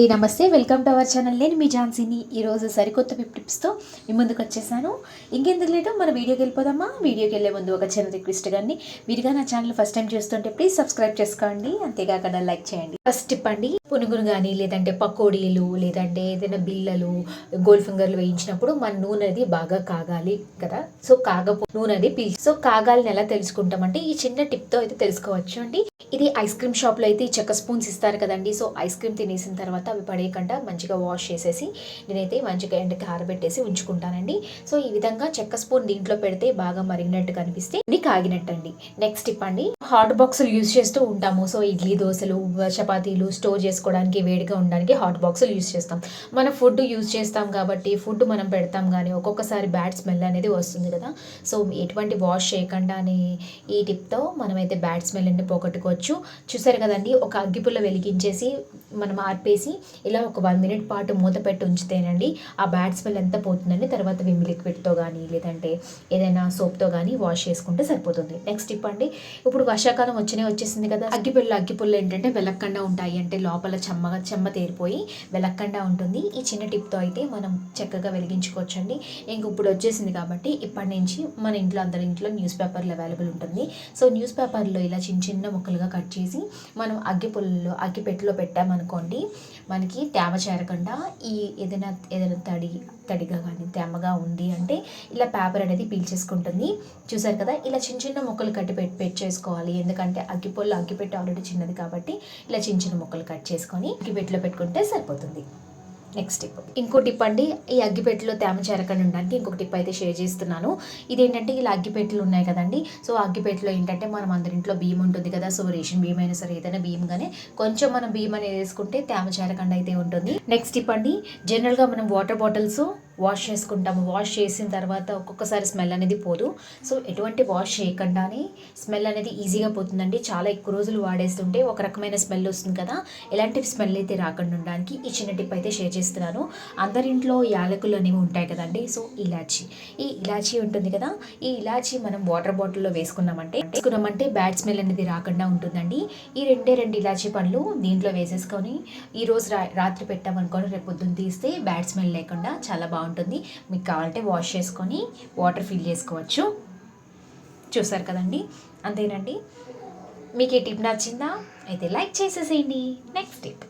నమస్తే, welcome to our channel. నేను మీ ఝాన్సీని. ఈరోజు సరికొత్త టిప్స్తో మీ ముందుకు వచ్చేసాను. ఇంకెందుకు లేటు మన వీడియోకి వెళ్ళిపోదామా. వీడియోకి వెళ్ళే ముందు ఒక చిన్న రిక్వెస్ట్ కానీ, మీరుగా నా ఛానల్ ఫస్ట్ టైం చూస్తుంటే ప్లీజ్ సబ్స్క్రైబ్ చేసుకోండి, అంతేకాకుండా లైక్ చేయండి. ఫస్ట్ టిప్ అండి, పునుగులు కానీ లేదంటే పకోడీలు లేదంటే ఏదైనా బిళ్ళలు గోల్డ్ ఫింగర్లు వేయించినప్పుడు మన నూనె అది బాగా కాగాలి కదా. సో నూనె అది సో కాగాలని ఎలా తెలుసుకుంటామంటే ఈ చిన్న టిప్తో అయితే తెలుసుకోవచ్చు అండి. ఇది ఐస్ క్రీమ్ షాప్లో అయితే ఈ చెక్క స్పూన్స్ ఇస్తారు కదండి. సో ఐస్ క్రీమ్ తినేసిన తర్వాత అవి పడేయకుండా మంచిగా వాష్ చేసేసి నేనైతే మంచిగా ఎండకి ఆరబెట్టేసి ఉంచుకుంటానండి. సో ఈ విధంగా చెక్క స్పూన్ దీంట్లో పెడితే బాగా మరిగినట్టు కనిపిస్తే ఇది కాగినట్టు అండి. నెక్స్ట్ టిప్ అండి, హాట్ బాక్సులు యూజ్ చేస్తూ ఉంటాము. సో ఇడ్లీ దోశలు చపాతీలు స్టోర్ చేసుకోవడానికి వేడిగా ఉండడానికి హాట్ బాక్సులు యూజ్ చేస్తాం. మన ఫుడ్ యూజ్ చేస్తాం కాబట్టి ఫుడ్ మనం పెడతాం కానీ ఒక్కొక్కసారి బ్యాడ్ స్మెల్ అనేది వస్తుంది కదా. సో ఎటువంటి వాష్ చేయకుండానే ఈ టిప్తో మనమైతే బ్యాడ్ స్మెల్ అనేది పోగొట్టుకోవచ్చు. చూసారు కదండి, ఒక అగ్గిపుల్ల వెలిగించేసి మనం ఆర్పేసి ఇలా ఒక 1 minute పాటు మూత పెట్టి ఉంచితేనండి ఆ బ్యాడ్ స్మెల్ ఎంత పోతుందండి. తర్వాత విమ్ లిక్విడ్తో కానీ లేదంటే ఏదైనా సోప్తో కానీ వాష్ చేసుకుంటే సరిపోతుంది. నెక్స్ట్ టిప్ అండి, ఇప్పుడు వర్షాకాలం వచ్చేసింది కదా. అగ్గిపుల్ల ఏంటంటే వెలక్కండా ఉంటాయి, అంటే లోపల చెమ్మ తేరిపోయి వెలక్కండా ఉంటుంది. ఈ చిన్న టిప్తో అయితే మనం చక్కగా వెలిగించుకోవచ్చండి. ఇంక ఇప్పుడు వచ్చేసింది కాబట్టి ఇప్పటి నుంచి మన అందరి ఇంట్లో న్యూస్ పేపర్లు అవైలబుల్ ఉంటుంది. సో న్యూస్ పేపర్లో ఇలా చిన్న ముక్కలుగా కట్ చేసి మనం అగ్గిపెట్టెలో పెట్టామనుకోండి, మనకి తేమ చేరకుండా ఈ ఏదైనా తడిగా కానీ తేమగా ఉంది అంటే ఇలా పేపర్ అనేది పీల్చేసుకుంటుంది. చూసారు కదా, ఇలా చిన్న ముక్కలు కట్టి పెట్టేసుకోవాలి. ఎందుకంటే అగ్గిపెట్టె ఆల్రెడీ చిన్నది కాబట్టి ఇలా చిన్న ముక్కలు కట్ చేసుకొని అగ్గిపెట్టెలో పెట్టుకుంటే సరిపోతుంది. నెక్స్ట్ టిప్, ఇంకో టిప్ అండి, ఈ అగ్గిపెట్టెలో తేమ చేరకుండా ఉండడానికి ఇంకొక టిప్ అయితే షేర్ చేస్తున్నాను. ఇదేంటంటే ఇలా అగ్గిపెట్టెలు ఉన్నాయి కదండి. సో అగ్గిపెట్టెలో ఏంటంటే మనం అందరింట్లో బియ్యం ఉంటుంది కదా. సో రేషన్ బియ్యం అయినా సరే ఏదైనా బియ్యం కానీ కొంచెం మనం బియ్యం అనేది వేసుకుంటే తేమ చేరకుండా అయితే ఉంటుంది. నెక్స్ట్ టిప్ అండి, జనరల్గా మనం వాటర్ బాటిల్స్ వాష్ చేసుకుంటాము. వాష్ చేసిన తర్వాత ఒక్కొక్కసారి స్మెల్ అనేది పోదు. సో ఎటువంటి వాష్ చేయకుండానే స్మెల్ అనేది ఈజీగా పోతుందండి. చాలా ఎక్కువ రోజులు వాడేస్తుంటే ఒక రకమైన స్మెల్ వస్తుంది కదా. ఎలాంటి స్మెల్ అయితే రాకుండా ఉండడానికి ఈ చిన్న టిప్ అయితే షేర్ చేస్తున్నాను. అందరింట్లో యాలకులు అనేవి ఉంటాయి కదండి. సో ఈ ఇలాచీ ఉంటుంది కదా, ఈ ఇలాచీ మనం వాటర్ బాటిల్లో వేసుకున్నామంటే బ్యాడ్ స్మెల్ అనేది రాకుండా ఉంటుందండి. ఈ రెండు ఇలాచీ పండ్లు దీంట్లో వేసేసుకొని ఈరోజు రాత్రి పెట్టామనుకోని రేపు పొద్దున్న తీస్తే బ్యాడ్ స్మెల్ లేకుండా చాలా బాగుంటుంది. మీకు కావాలంటే వాష్ చేసుకొని వాటర్ ఫిల్ చేసుకోవచ్చు. చూసారు కదండి, అంతేనండి. మీకు ఈ టిప్ నచ్చిందా? అయితే లైక్ చేసేసేయండి. నెక్స్ట్ టిప్,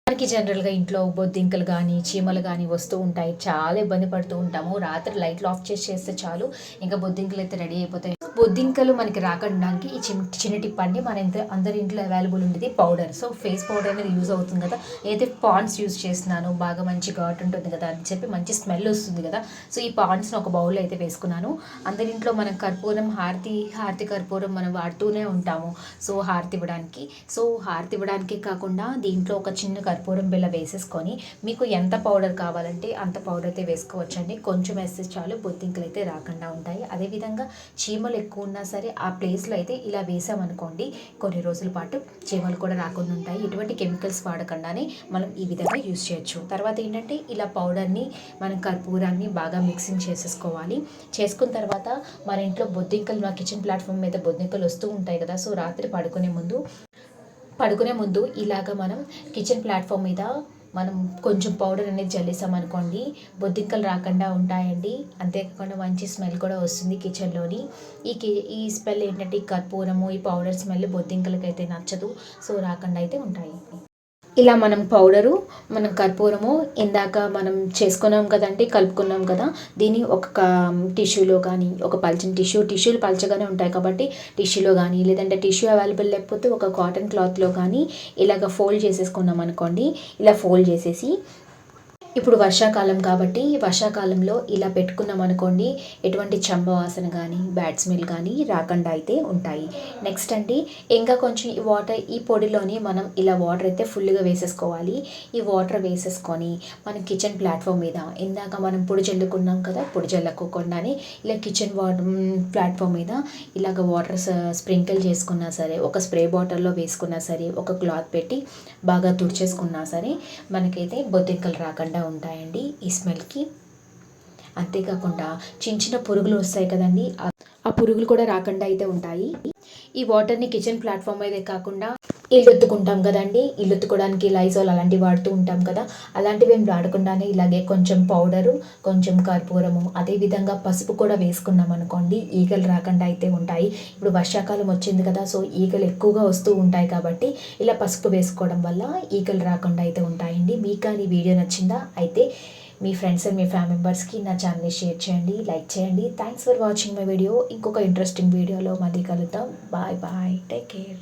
మనకి జనరల్గా ఇంట్లో బొద్దింకలు కానీ చీమలు కానీ వస్తూ ఉంటాయి. చాలా ఇబ్బంది పడుతూ ఉంటాము. రాత్రి లైట్లు ఆఫ్ చేస్తే చాలు ఇంకా బొద్దింకలు అయితే రెడీ అయిపోతాయి. బొద్దింకలు మనకి రాకడానికి ఈ చిన్న టిప్ అండి. మన అందరి ఇంట్లో అవైలబుల్ ఉండేది పౌడర్. సో ఫేస్ పౌడర్ అనేది యూజ్ అవుతుంది కదా. ఏదైతే పాండ్స్ యూజ్ చేస్తున్నాను, బాగా మంచి ఘాట్ ఉంటుంది కదా అని చెప్పి మంచి స్మెల్ వస్తుంది కదా. సో ఈ పాండ్స్ని ఒక బౌల్లో అయితే వేసుకున్నాను. అందరింట్లో మనం కర్పూరం హారతి కర్పూరం మనం వాడుతూనే ఉంటాము. సో హారతి ఇవ్వడానికి కాకుండా దీంట్లో ఒక చిన్న కర్పూరం బిళ్ళ వేసేసుకొని మీకు ఎంత పౌడర్ కావాలంటే అంత పౌడర్ అయితే వేసుకోవచ్చండి. కొంచెం వేస్తే చాలు, బొద్దింకలు అయితే రాకుండా ఉంటాయి. అదేవిధంగా చీమలు ఎక్కువ ఉన్నా సరే ఆ ప్లేస్లో అయితే ఇలా వేసామనుకోండి కొన్ని రోజుల పాటు చీమలు కూడా రాకుండా ఉంటాయి. ఎటువంటి కెమికల్స్ వాడకుండానే మనం ఈ విధంగా యూజ్ చేయొచ్చు. తర్వాత ఏంటంటే ఇలా పౌడర్ని మనం కర్పూరాన్ని బాగా మిక్సింగ్ చేసేసుకోవాలి. చేసుకున్న తర్వాత మన ఇంట్లో బొద్దింకలు, మా కిచెన్ ప్లాట్ఫామ్ మీద బొద్దింకలు వస్తూ ఉంటాయి కదా. సో రాత్రి పడుకునే ముందు ఇలాగ మనం కిచెన్ ప్లాట్ఫామ్ మీద మనం కొంచెం పౌడర్ అనేది జల్లేసామనుకోండి బొద్దింకలు రాకుండా ఉంటాయండి. అంతేకాకుండా మంచి స్మెల్ కూడా వస్తుంది కిచెన్లోని. ఈ స్మెల్ ఏంటంటే ఈ కర్పూరము, ఈ పౌడర్ స్మెల్ బొద్దింకలకి అయితే నచ్చదు. సో రాకుండా అయితే ఉంటాయి. ఇలా మనం కర్పూరము ఇందాక మనం చేసుకున్నాం కదండి, కలుపుకున్నాం కదా. దీన్ని ఒక టిష్యూలో కానీ, ఒక పల్చని టిష్యూలు పల్చగానే ఉంటాయి కాబట్టి టిష్యూలో కానీ, లేదంటే టిష్యూ అవైలబుల్ లేకపోతే ఒక కాటన్ క్లాత్లో కానీ ఇలాగ ఫోల్డ్ చేసేసుకున్నాం అనుకోండి. ఇలా ఫోల్డ్ చేసేసి ఇప్పుడు వర్షాకాలం కాబట్టి వర్షాకాలంలో ఇలా పెట్టుకున్నాం అనుకోండి ఎటువంటి చెంబ వాసన కానీ బ్యాడ్ స్మెల్ కానీ రాకుండా అయితే ఉంటాయి. నెక్స్ట్ అండి, ఇంకా కొంచెం ఈ పొడిలోని మనం ఇలా వాటర్ అయితే ఫుల్గా వేసేసుకోవాలి. ఈ వాటర్ వేసేసుకొని మనం కిచెన్ ప్లాట్ఫామ్ మీద ఇందాక మనం పొడి చల్లుకున్నాం కదా, పొడి చల్లుకోకుండానే ఇలా కిచెన్ ప్లాట్ఫామ్ మీద ఇలాగ వాటర్ స్ప్రింకిల్ చేసుకున్నా సరే, ఒక స్ప్రే బాటిల్లో వేసుకున్నా సరే, ఒక క్లాత్ పెట్టి బాగా తుడిచేసుకున్నా సరే మనకైతే బొద్దింకలు రాకుండా ఉంటాయండి ఈ స్మెల్కి. అంతేకాకుండా చిన్న పురుగులు వస్తాయి కదండి, ఆ పురుగులు కూడా రాకుండా అయితే ఉంటాయి. ఈ వాటర్ని కిచెన్ ప్లాట్ఫామ్ అయితే కాకుండా ఇల్లు ఉత్తుకుంటాం కదండి, ఇల్లు ఉత్తుకోవడానికి లైజాల్ అలాంటివి వాడుతూ ఉంటాం కదా, అలాంటివి ఏం వాడకుండానే ఇలాగే కొంచెం పౌడరు, కొంచెం కర్పూరము, అదేవిధంగా పసుపు కూడా వేసుకున్నాం అనుకోండి, ఈగలు రాకుండా అయితే ఉంటాయి. ఇప్పుడు వర్షాకాలం వచ్చింది కదా, సో ఈగలు ఎక్కువగా వస్తూ ఉంటాయి కాబట్టి ఇలా పసుపు వేసుకోవడం వల్ల ఈగలు రాకుండా అయితే ఉంటాయండి. మీకు కానీ వీడియో నచ్చిందా అయితే మీ ఫ్రెండ్స్ అండ్ మీ ఫ్యామిలీ మెంబర్స్కి నా ఛానల్ని షేర్ చేయండి, లైక్ చేయండి. Thanks for watching my video. ఇంకొక ఇంట్రెస్టింగ్ వీడియోలో మళ్ళీ కలుద్దాం. Bye bye, take care.